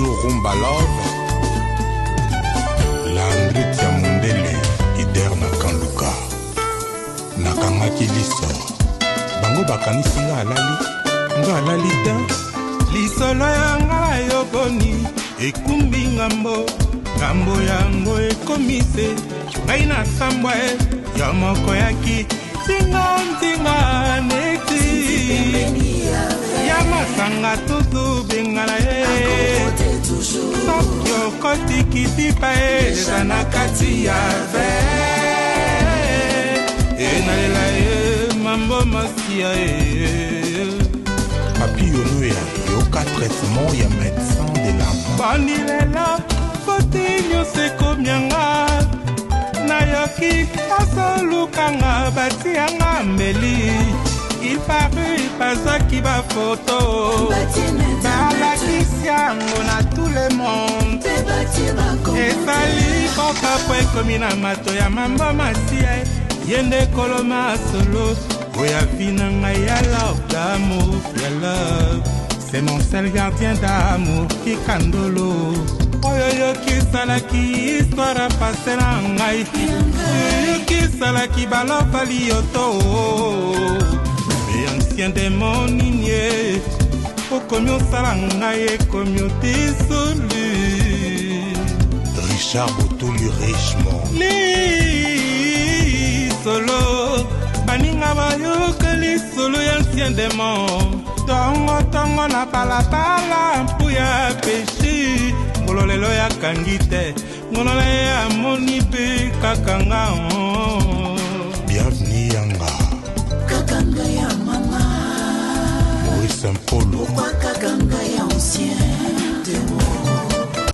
toujours Rumba Love. Landry Tiamundele, leader na Kanluka. Nakangaki liso. Bango bakanisi nga alali. Nga alali te. Lisolo yanga yoboni. Ekumbi ngambo. Ngambo yango ekomise. Ngai na sambwa ya moko yaki. Tinga neti. Yamasanga tutu bengala Tokyo koti kitipa Zana kati ya ve Nalela mambo masia Papi Yonuya Yoka traitement ya médecin de l'enfant Bani lela Fotinyo seko mianga Nayoki Asolukanga Batianga mbeli Il parut pas qui va photo Dans la Christiane a tout le monde Et sali Koka pwe komina mato ya mambo masia Yende koloma solo Oya vinanga ya love d'amour ya love C'est mon seul gardien d'amour qui kandolo Oyo ki salaki histoire passé na ngai Oyo ki salaki balofa liyoto Ancien démon igné Au comio salangaye comio dissolu Richard Botoli Richemont Li solo Baninga bayoka li solo ancien démon Tongo na palapala Mpuya pechi Ngololelo ya kangite Ngolole ya monipe kakanga Bienvenue Yanga Kakanga ya mama Maurice Mpolo Pourquoi Kakanga ya ancien